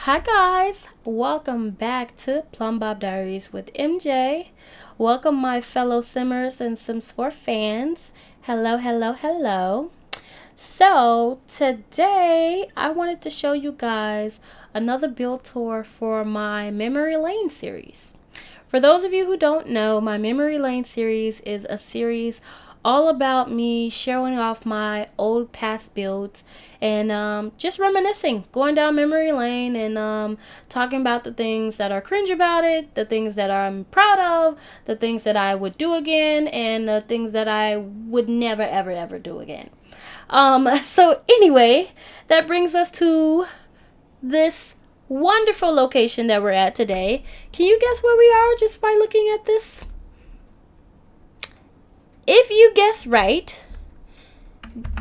Hi guys, welcome back to Plum Bob Diaries with MJ. Welcome my fellow Simmers and Sims 4 fans. Hello, hello, hello. So today I wanted to show you guys another build tour for my Memory Lane series. For those of you who don't know, my Memory Lane series is a series all about me showing off my old past builds and just reminiscing, going down memory lane and talking about the things that are cringe about it, the things that I'm proud of, the things that I would do again, and the things that I would never ever ever do again. So anyway, that brings us to this wonderful location that we're at today. Can you guess where we are just by looking at this? If you guess right,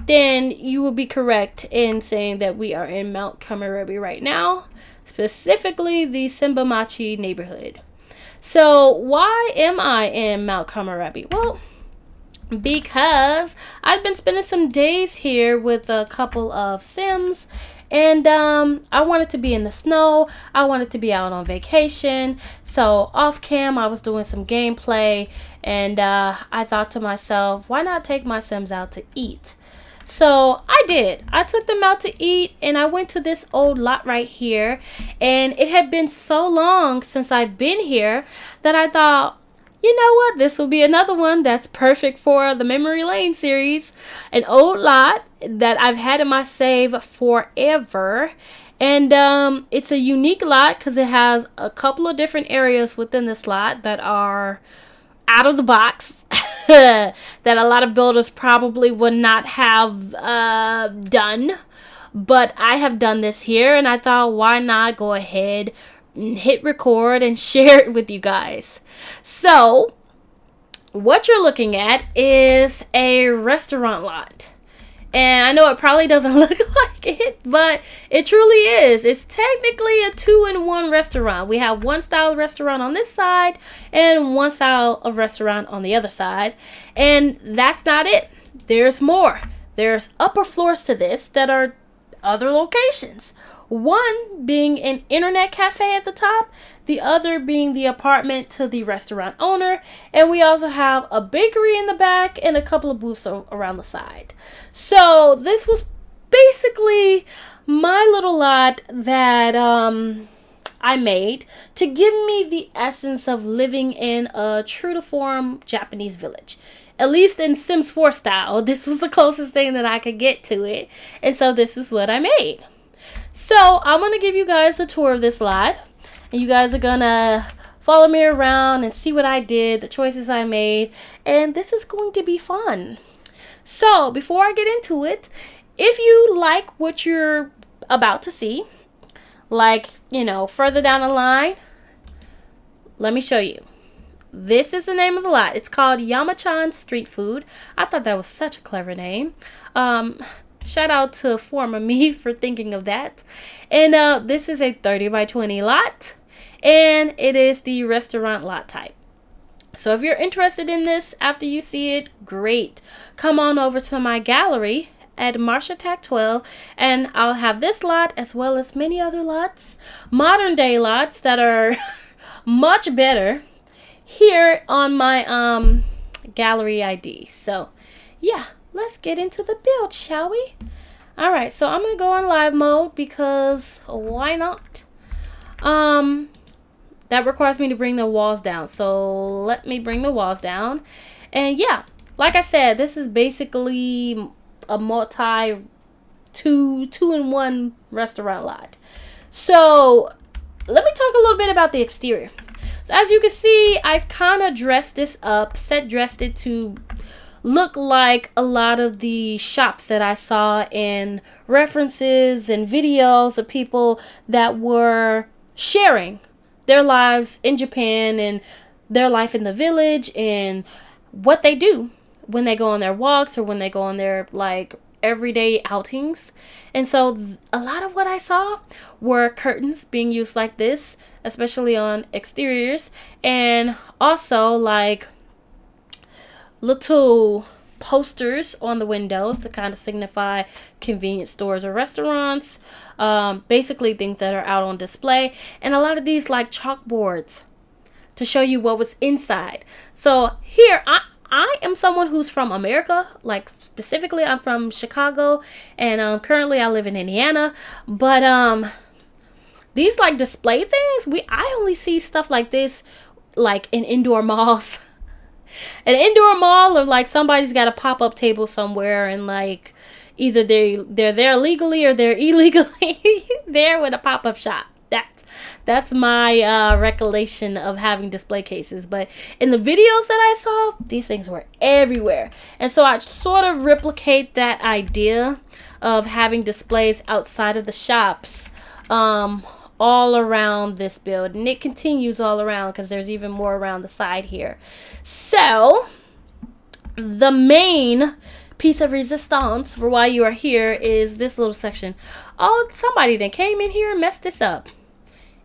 then you will be correct in saying that we are in Mount Komorebi right now, specifically the Simbamachi neighborhood. So why am I in Mount Komorebi? Well, because I've been spending some days here with a couple of Sims, and I wanted to be in the snow. I wanted to be out on vacation. So off cam, I was doing some gameplay, and I thought to myself, why not take my Sims out to eat? So I did. I took them out to eat, and I went to this old lot right here, and it had been so long since I'd been here that I thought, you know what, this will be another one that's perfect for the Memory Lane series. An old lot that I've had in my save forever. And it's a unique lot because it has a couple of different areas within this lot that are out of the box that a lot of builders probably would not have done. But I have done this here, and I thought, why not go ahead and hit record and share it with you guys. So what you're looking at is a restaurant lot. And I know it probably doesn't look like it, but it truly is. It's technically a 2-in-1 restaurant. We have one style of restaurant on this side and one style of restaurant on the other side. And that's not it. There's more. There's upper floors to this that are other locations. One being an internet cafe at the top, the other being the apartment to the restaurant owner, and we also have a bakery in the back and a couple of booths around the side. So this was basically my little lot that I made to give me the essence of living in a true to form Japanese village. At least in Sims 4 style, this was the closest thing that I could get to it, and so this is what I made. So I'm going to give you guys a tour of this lot, and you guys are going to follow me around and see what I did, the choices I made, and this is going to be fun. So before I get into it, if you like what you're about to see, like, further down the line, let me show you. This is the name of the lot. It's called Yamachan Street Food. I thought that was such a clever name. Shout out to former me for thinking of that. And this is a 30 by 20 lot. And it is the restaurant lot type. So if you're interested in this after you see it, great. Come on over to my gallery at Marsha 12, and I'll have this lot as well as many other lots, modern day lots that are much better, here on my gallery ID. So yeah, let's get into the build, shall we? Alright, so I'm gonna go on live mode because why not? That requires me to bring the walls down, so let me bring the walls down. And yeah, like I said, this is basically a multi two-in-one restaurant lot. So let me talk a little bit about the exterior. So as you can see, I've kind of dressed this up, dressed it to look like a lot of the shops that I saw in references and videos of people that were sharing their lives in Japan and their life in the village and what they do when they go on their walks or when they go on their everyday outings. And so a lot of what I saw were curtains being used like this, especially on exteriors, and also little posters on the windows to kind of signify convenience stores or restaurants. Basically things that are out on display. And a lot of these like chalkboards to show you what was inside. So here, I am someone who's from America. Like specifically, I'm from Chicago, and currently I live in Indiana. But these like display things, I only see stuff like this like in indoor malls. An indoor mall, or like somebody's got a pop-up table somewhere, and like either they're there legally or they're illegally there with a pop-up shop. That's my recollection of having display cases. But in the videos that I saw, these things were everywhere. And so I sort of replicate that idea of having displays outside of the shops all around this build. And it continues all around because there's even more around the side here. So the main piece of resistance for why you are here is this little section. Oh, somebody then came in here and messed this up.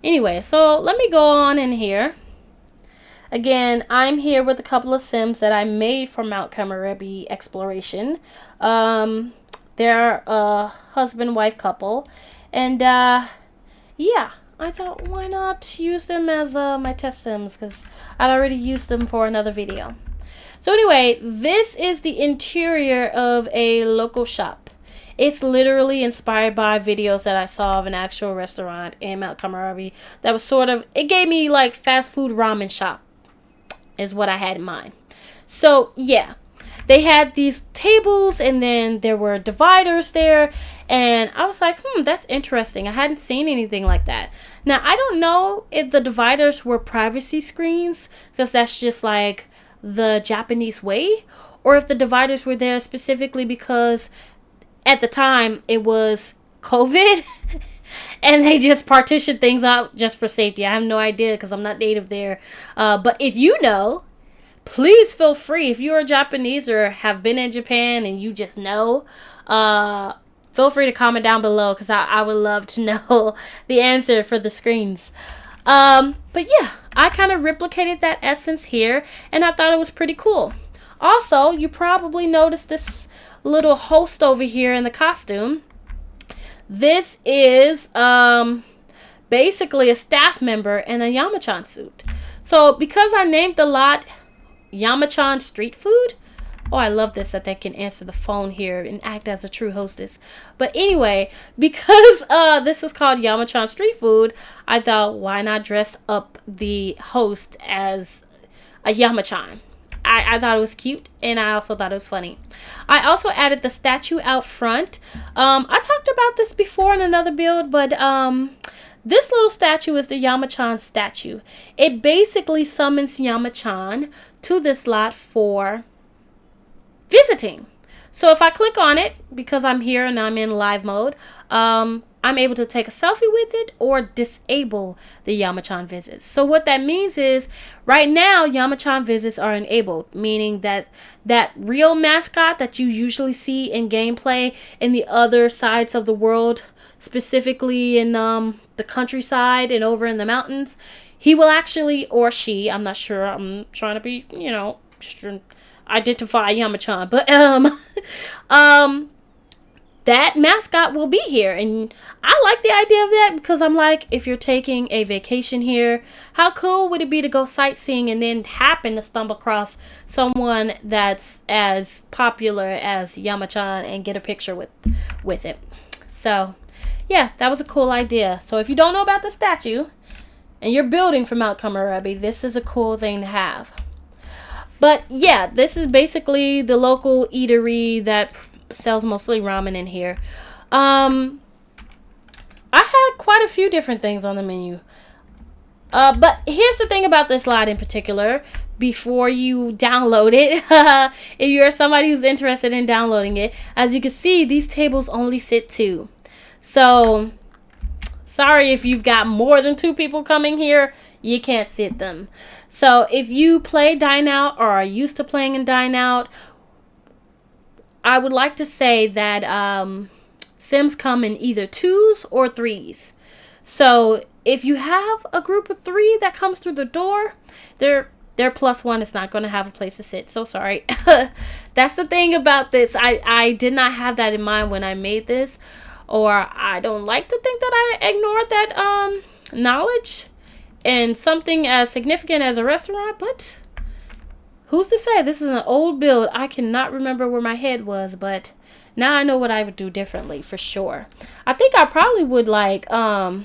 Anyway, so let me go on in here. Again, I'm here with a couple of sims that I made for Mount Komorebi exploration. They're a husband-wife couple. And yeah, I thought, why not use them as my test sims, because I'd already used them for another video. So anyway, this is the interior of a local shop. It's literally inspired by videos that I saw of an actual restaurant in Mount Komorebi that was sort of, it gave me like fast food ramen shop is what I had in mind. So yeah, they had these tables and then there were dividers there, and I was like, that's interesting. I hadn't seen anything like that. Now, I don't know if the dividers were privacy screens, because that's just like the Japanese way, or if the dividers were there specifically because at the time it was COVID and they just partitioned things out just for safety. I have no idea because I'm not native there. But if you know, please feel free. If you're Japanese or have been in Japan and you just know, feel free to comment down below, because I would love to know the answer for the screens. But yeah, I kind of replicated that essence here, and I thought it was pretty cool. Also, you probably noticed this little host over here in the costume. This is basically a staff member in a Yamachan suit. So because I named the lot Yamachan Street Food, oh, I love this, that they can answer the phone here and act as a true hostess. But anyway, because this is called Yamachan Street Food, I thought, why not dress up the host as a Yamachan? I thought it was cute, and I also thought it was funny. I also added the statue out front. I talked about this before in another build, but this little statue is the Yamachan statue. It basically summons Yamachan to this lot for visiting. So if I click on it, because I'm here and I'm in live mode, I'm able to take a selfie with it or disable the Yamachan visits. So what that means is right now Yamachan visits are enabled, meaning that that real mascot that you usually see in gameplay in the other sides of the world, specifically in the countryside and over in the mountains, he will actually, or she, I'm not sure, I'm trying to be, just identify Yamachan, but that mascot will be here. And I like the idea of that, because I'm like, if you're taking a vacation here, how cool would it be to go sightseeing and then happen to stumble across someone that's as popular as Yamachan and get a picture with it. So yeah, that was a cool idea. So if you don't know about the statue and you're building for Mount Komorebi, this is a cool thing to have. But yeah, this is basically the local eatery that sells mostly ramen in here. I had quite a few different things on the menu. But here's the thing about this lot in particular, before you download it, if you're somebody who's interested in downloading it, as you can see, these tables only sit 2. So, sorry if you've got more than 2 people coming here, you can't sit them. So, if you play Dine Out or are used to playing in Dine Out, I would like to say that Sims come in either 2s or 3s. So if you have a group of 3 that comes through the door, they're their +1 is not going to have a place to sit. So sorry. That's the thing about this. I did not have that in mind when I made this, or I don't like to think that I ignored that knowledge in something as significant as a restaurant, but who's to say? This is an old build. I cannot remember where my head was, but now I know what I would do differently for sure. I think I probably would like I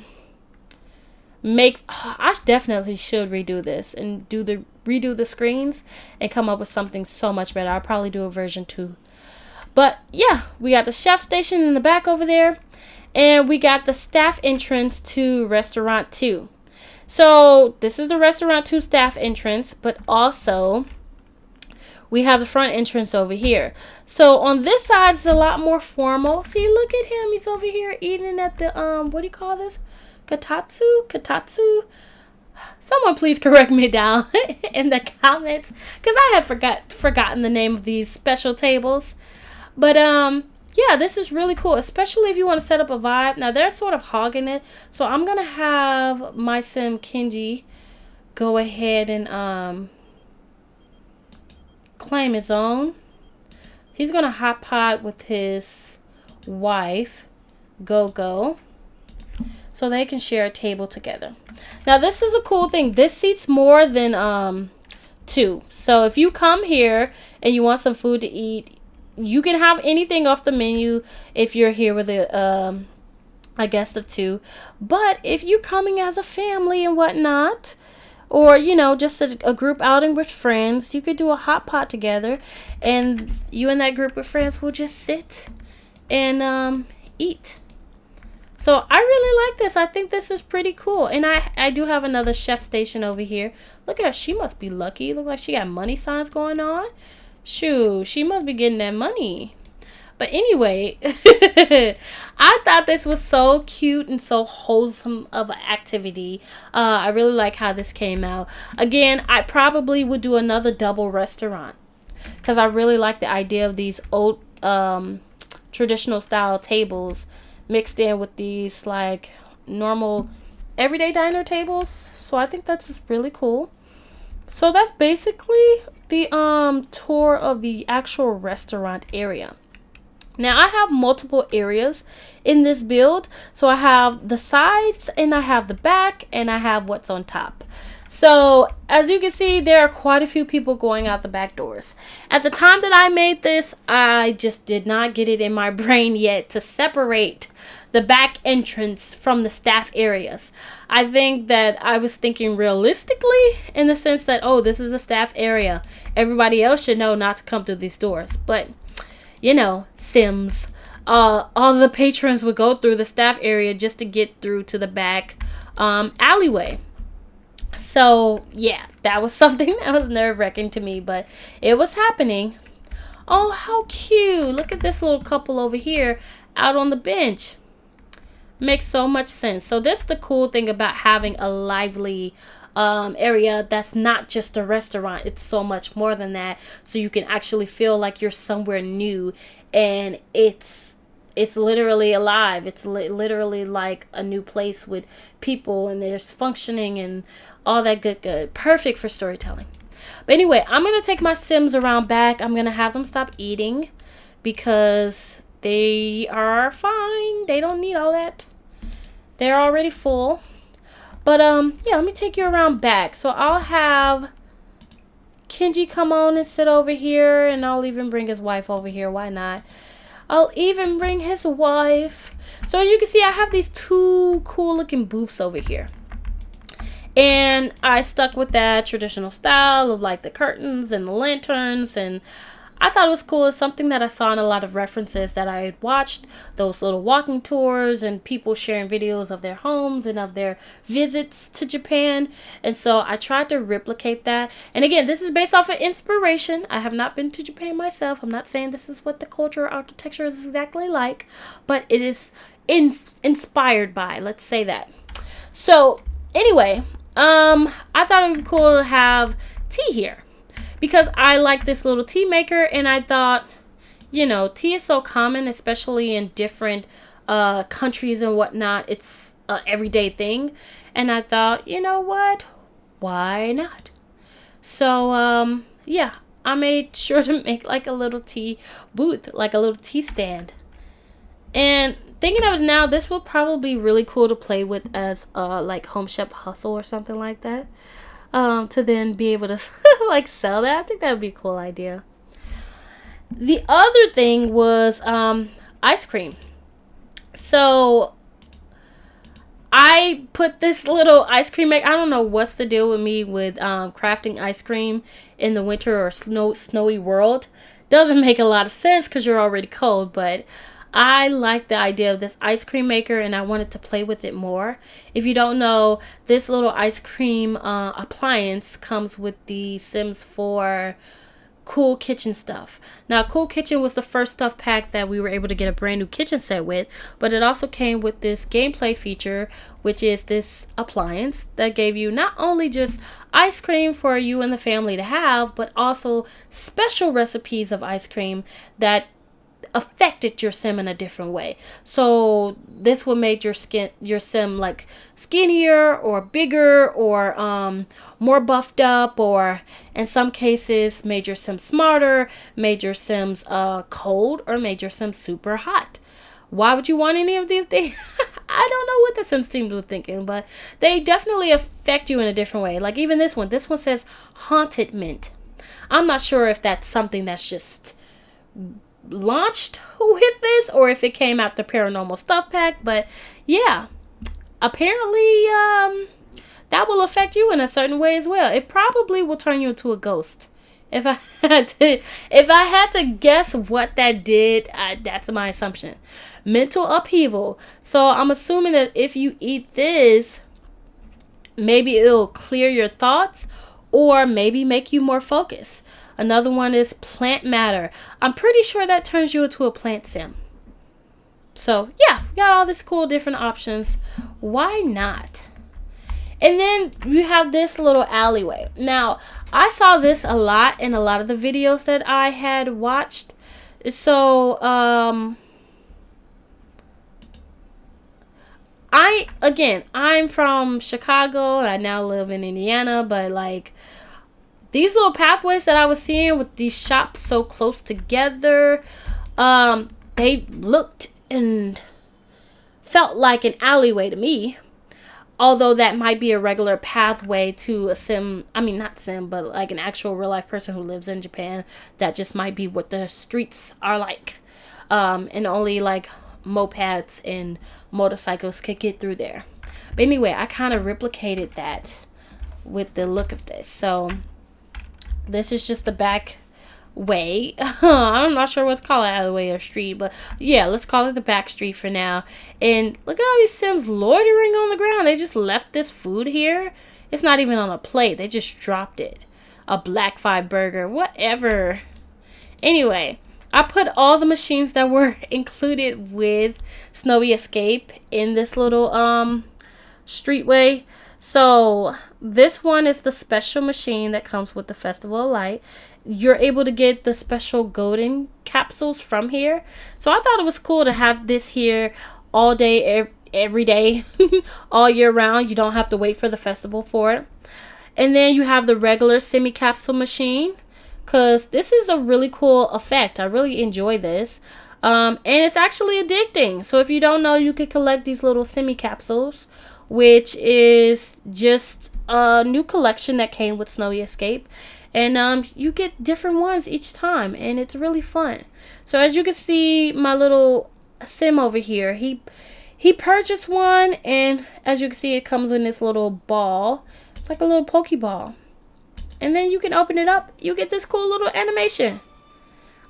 definitely should redo this and redo the screens and come up with something so much better. I'll probably do a version 2. But yeah, we got the chef station in the back over there, and we got the staff entrance to restaurant 2. So this is the restaurant 2 staff entrance, but also we have the front entrance over here. So on this side it's a lot more formal. See, look at him. He's over here eating at the what do you call this? Kotatsu. Someone please correct me down in the comments, because I have forgotten the name of these special tables. But yeah, this is really cool, especially if you want to set up a vibe. Now they're sort of hogging it, so I'm gonna have my sim Kenji go ahead and claim his own. He's gonna hot pot with his wife Go, so they can share a table together. Now this is a cool thing. This seats more than 2. So if you come here and you want some food to eat, you can have anything off the menu if you're here with a guest of 2. But if you're coming as a family and whatnot, or you know, just a group outing with friends, you could do a hot pot together, and you and that group of friends will just sit and eat. So I really like this. I think this is pretty cool. And I do have another chef station over here. Look at her. She must be lucky. Look like she got money signs going on. Shoo, she must be getting that money. But anyway, I thought this was so cute and so wholesome of an activity. I really like how this came out. Again, I probably would do another double restaurant, because I really like the idea of these old traditional style tables mixed in with these like normal everyday diner tables. So I think that's just really cool. So that's basically the tour of the actual restaurant area. Now I have multiple areas in this build. So I have the sides, and I have the back, and I have what's on top. So as you can see, there are quite a few people going out the back doors. At the time that I made this, I just did not get it in my brain yet to separate the back entrance from the staff areas. I think that I was thinking realistically, in the sense that, oh, this is the staff area, everybody else should know not to come through these doors. But you know, Sims, all the patrons would go through the staff area just to get through to the back alleyway. So yeah, that was something that was nerve-wracking to me, but it was happening. Oh, how cute. Look at this little couple over here out on the bench. Makes so much sense. So this is the cool thing about having a lively area that's not just a restaurant. It's so much more than that. So you can actually feel like you're somewhere new, and it's literally alive. It's literally like a new place with people, and there's functioning and all that good. Perfect for storytelling. But anyway, I'm gonna take my Sims around back. I'm gonna have them stop eating, because they are fine. They don't need all that. They're already full. But yeah, let me take you around back. So I'll have Kenji come on and sit over here, and I'll even bring his wife over here. Why not? I'll even bring his wife. So as you can see, I have these 2 cool looking booths over here. And I stuck with that traditional style of like the curtains and the lanterns, and I thought it was cool. It's something that I saw in a lot of references that I had watched, those little walking tours and people sharing videos of their homes and of their visits to Japan. And so I tried to replicate that. And again, this is based off of inspiration. I have not been to Japan myself. I'm not saying this is what the culture or architecture is exactly like, but it is inspired by, let's say that. So anyway, I thought it would be cool to have tea here, because I like this little tea maker, and I thought, you know, tea is so common, especially in different countries and whatnot. It's an everyday thing. And I thought, you know what? Why not? So yeah, I made sure to make like a little tea booth, like a little tea stand. And thinking of it now, this will probably be really cool to play with as like Home Chef Hustle or something like that. To then be able to like sell that. I think that would be a cool idea. The other thing was ice cream. So I put this little ice cream maker. I don't know what's the deal with me with crafting ice cream in the winter or snowy world. Doesn't make a lot of sense because you're already cold, but I like the idea of this ice cream maker and I wanted to play with it more. If you don't know, this little ice cream appliance comes with the Sims 4 Cool Kitchen stuff. Now, Cool Kitchen was the first stuff pack that we were able to get a brand new kitchen set with, but it also came with this gameplay feature, which is this appliance that gave you not only just ice cream for you and the family to have, but also special recipes of ice cream that affected your sim in a different way. So this would make your sim like skinnier or bigger or more buffed up, or in some cases made your sim smarter, made your sims cold, or made your sim super hot. Why would you want any of these things? I don't know what the Sims teams were thinking, but they definitely affect you in a different way. Like even this one says haunted mint. I'm not sure if that's something that's just launched with this or if it came out the paranormal stuff pack, but yeah, apparently that will affect you in a certain way as well. It probably will turn you into a ghost. If I had to guess what that did, that's my assumption. Mental upheaval. So I'm assuming that if you eat this, maybe it'll clear your thoughts or maybe make you more focused. Another one is plant matter. I'm pretty sure that turns you into a plant sim. So yeah, we got all these cool different options. Why not? And then you have this little alleyway. Now, I saw this a lot in a lot of the videos that I had watched. So I'm from Chicago and I now live in Indiana, but like these little pathways that I was seeing with these shops so close together, they looked and felt like an alleyway to me. Although that might be a regular pathway to a sim, I mean not sim, but like an actual real life person who lives in Japan. That just might be what the streets are like. And only like mopeds and motorcycles could get through there. But anyway, I kind of replicated that with the look of this. So this is just the back way. I'm not sure what to call it, alleyway or street, but yeah, let's call it the back street for now. And look at all these Sims loitering on the ground. They just left this food here. It's not even on a plate. They just dropped it. A Black 5 burger, whatever. Anyway, I put all the machines that were included with Snowy Escape in this little streetway. So this one is the special machine that comes with the Festival of Light. You're able to get the special golden capsules from here. So I thought it was cool to have this here all day, every day, all year round. You don't have to wait for the festival for it. And then you have the regular semi-capsule machine, because this is a really cool effect. I really enjoy this. And it's actually addicting. So if you don't know, you could collect these little semi-capsules, which is just a new collection that came with Snowy Escape. And you get different ones each time, and it's really fun. So as you can see, my little sim over here, he purchased one, and as you can see, it comes in this little ball. It's like a little Pokeball. And then you can open it up. You get this cool little animation.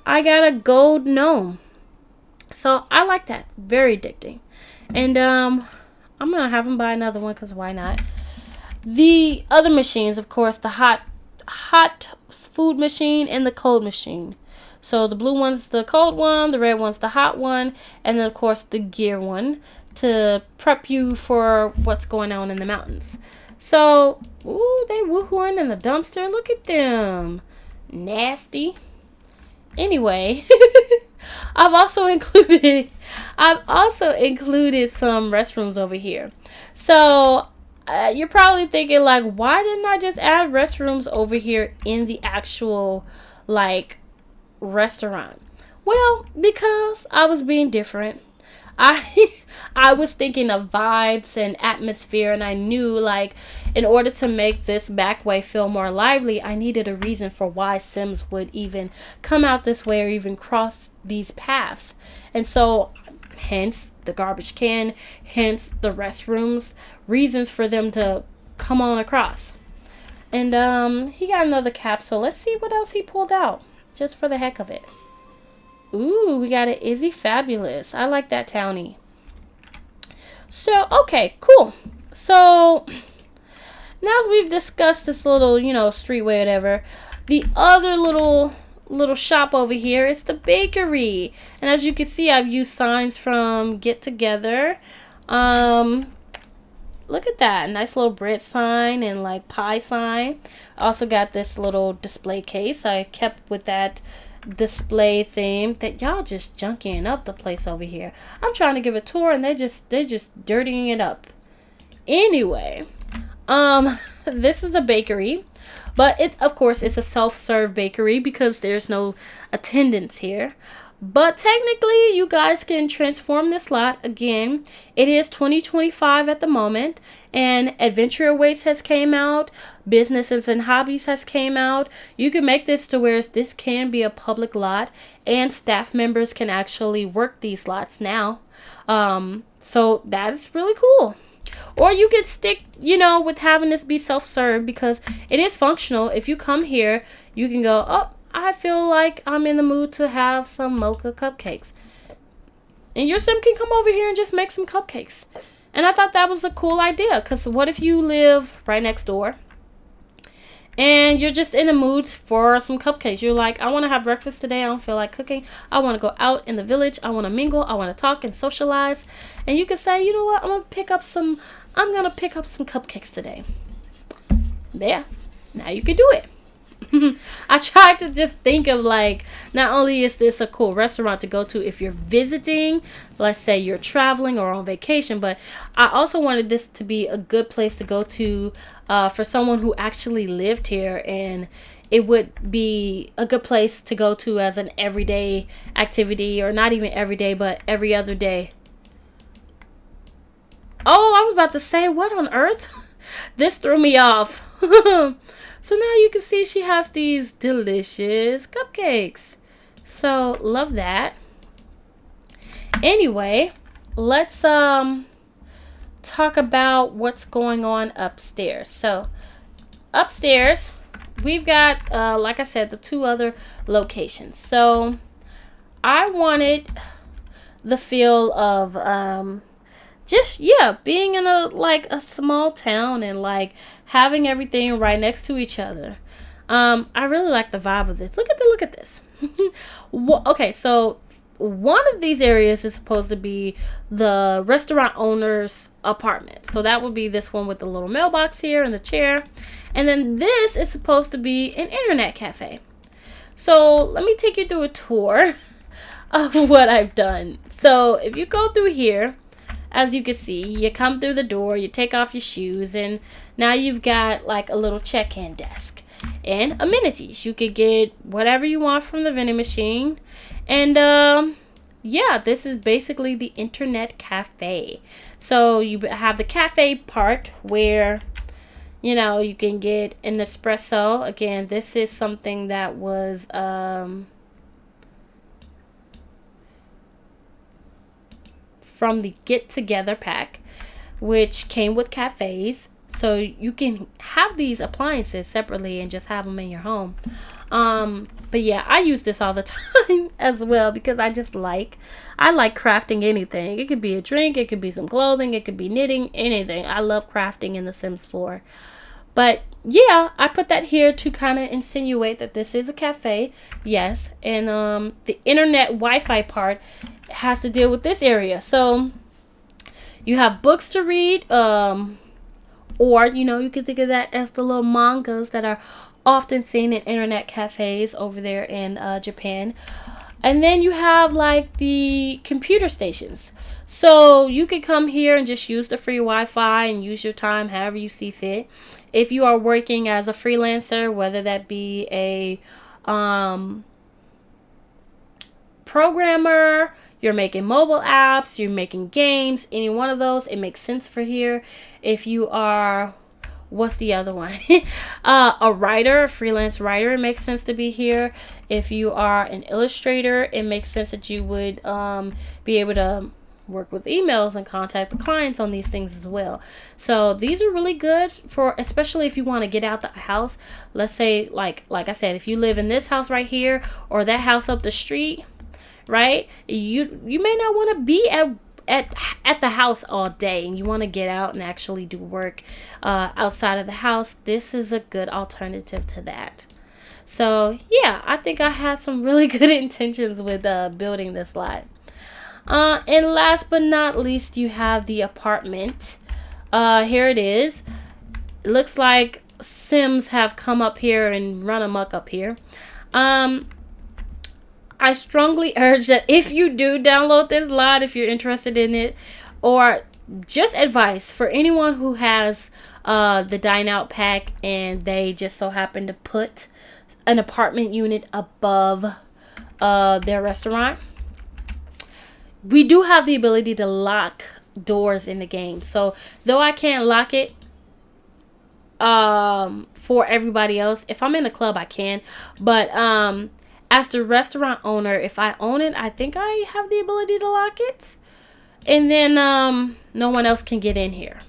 I got a gold gnome. So I like that. Very addicting. And I'm going to have him buy another one because why not? The other machines, of course, the hot food machine and the cold machine. So the blue one's the cold one, the red one's the hot one, and then of course the gear one to prep you for what's going on in the mountains. So, ooh, they woohooing in the dumpster. Look at them. Nasty. Anyway, I've also included some restrooms over here. So You're probably thinking like, why didn't I just add restrooms over here in the actual like restaurant? Well, because I was being different. I I was thinking of vibes and atmosphere, and I knew like in order to make this back way feel more lively, I needed a reason for why Sims would even come out this way or even cross these paths. And so hence the garbage can, hence the restrooms, reasons for them to come on across. And he got another capsule. Let's see what else he pulled out just for the heck of it. Ooh, we got an Izzy Fabulous. I like that townie. So, okay, cool. So, now that we've discussed this little, streetway, whatever, the other little shop over here is the bakery. And as you can see, I've used signs from Get Together. Look at that. Nice little bread sign and like pie sign. Also got this little display case. I kept with that display theme that y'all just junking up the place over here. I'm trying to give a tour and they're just dirtying it up. Anyway, this is a bakery, but it of course it's a self-serve bakery because there's no attendance here. But technically, you guys can transform this lot. Again, it is 2025 at the moment, and Adventure Awaits has came out. Businesses and Hobbies has came out. You can make this to where this can be a public lot, and staff members can actually work these lots now. So that is really cool. Or you could stick, with having this be self-serve because it is functional. If you come here, you can go, oh, I feel like I'm in the mood to have some mocha cupcakes. And your sim can come over here and just make some cupcakes. And I thought that was a cool idea. Because what if you live right next door and you're just in the mood for some cupcakes? You're like, I want to have breakfast today. I don't feel like cooking. I want to go out in the village. I want to mingle. I want to talk and socialize. And you can say, you know what? I'm going to pick up some cupcakes today. There. Now you can do it. I tried to just think of like, not only is this a cool restaurant to go to if you're visiting, let's say you're traveling or on vacation, but I also wanted this to be a good place to go to for someone who actually lived here, and it would be a good place to go to as an everyday activity, or not even every day, but every other day. Oh, I was about to say, what on earth? This threw me off. So now you can see she has these delicious cupcakes. So love that. Anyway, let's talk about what's going on upstairs. So upstairs, we've got, like I said, the two other locations. So I wanted the feel of being in a small town and like having everything right next to each other. I really like the vibe of this. Look at this. Okay, so one of these areas is supposed to be the restaurant owner's apartment. So that would be this one with the little mailbox here and the chair. And then this is supposed to be an internet cafe. So let me take you through a tour of what I've done. So if you go through here, as you can see, you come through the door, you take off your shoes, and now you've got like a little check-in desk and amenities. You could get whatever you want from the vending machine. And this is basically the internet cafe. So you have the cafe part where, you can get an espresso. Again, this is something that was from the Get Together pack, which came with cafes. So you can have these appliances separately and just have them in your home. But yeah, I use this all the time as well because I like crafting anything. It could be a drink, it could be some clothing, it could be knitting, anything. I love crafting in The Sims 4. But yeah, I put that here to kind of insinuate that this is a cafe. Yes. And the internet Wi-Fi part has to deal with this area. So you have books to read, or you can think of that as the little mangas that are often seen in internet cafes over there in Japan. And then you have like the computer stations. So you could come here and just use the free Wi-Fi and use your time however you see fit. If you are working as a freelancer, whether that be a programmer, you're making mobile apps, you're making games, any one of those, it makes sense for here. If you are, what's the other one? A writer, a freelance writer, it makes sense to be here. If you are an illustrator, it makes sense that you would be able to work with emails and contact the clients on these things as well. So these are really good for, especially if you want to get out the house. Let's say, like I said, if you live in this house right here or that house up the street, right? You may not want to be at the house all day, and you want to get out and actually do work outside of the house. This is a good alternative to that. So yeah, I think I had some really good intentions with building this lot. And last but not least, you have the apartment. Here it is. It looks like Sims have come up here and run amok up here. I strongly urge that if you do download this lot, if you're interested in it, or just advice for anyone who has the Dine Out pack and they just so happen to put an apartment unit above their restaurant. We do have the ability to lock doors in the game. So though I can't lock it for everybody else, if I'm in the club I can, but as the restaurant owner, if I own it, I think I have the ability to lock it, and then no one else can get in here.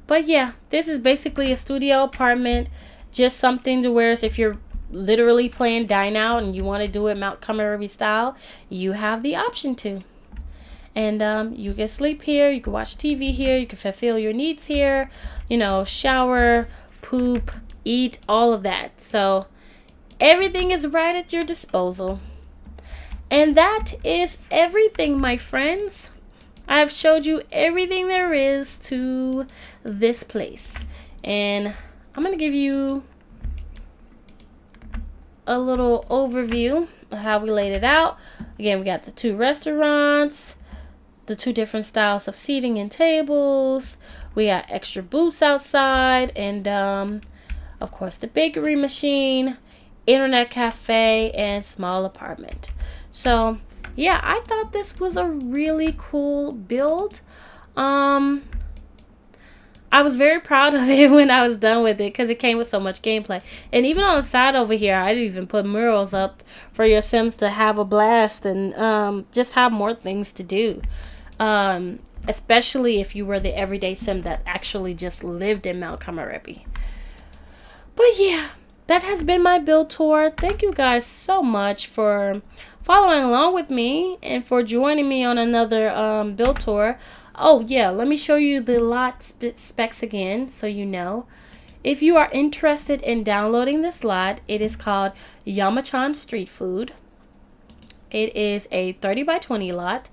But yeah, this is basically a studio apartment, just something to where if you're literally playing Dine Out and you want to do it Mount Komorebi style, you have the option to. And you can sleep here, you can watch TV here, you can fulfill your needs here, you know, shower, poop, eat, all of that. So everything is right at your disposal. And that is everything, my friends. I have showed you everything there is to this place. And I'm going to give you a little overview of how we laid it out. Again, we got the 2 restaurants, the 2 different styles of seating and tables. We got extra booths outside, and of course the bakery machine, internet cafe, and small apartment. So yeah, I thought this was a really cool build. I was very proud of it when I was done with it because it came with so much gameplay. And even on the side over here, I even put murals up for your Sims to have a blast and just have more things to do. Especially if you were the everyday Sim that actually just lived in Mount Komorebi. But yeah, that has been my build tour. Thank you guys so much for following along with me and for joining me on another build tour. Oh yeah, let me show you the lot specs again so you know. If you are interested in downloading this lot, it is called Yamachan Street Food. It is a 30 by 20 lot,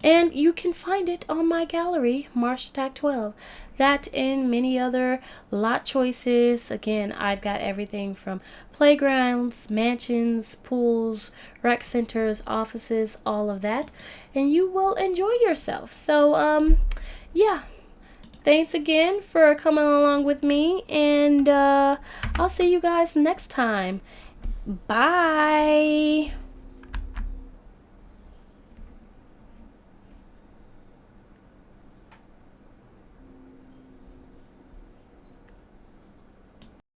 and you can find it on my gallery, Mars Attack 12. That and many other lot choices. Again, I've got everything from playgrounds, mansions, pools, rec centers, offices, all of that. And you will enjoy yourself. So, yeah. Thanks again for coming along with me. And I'll see you guys next time. Bye.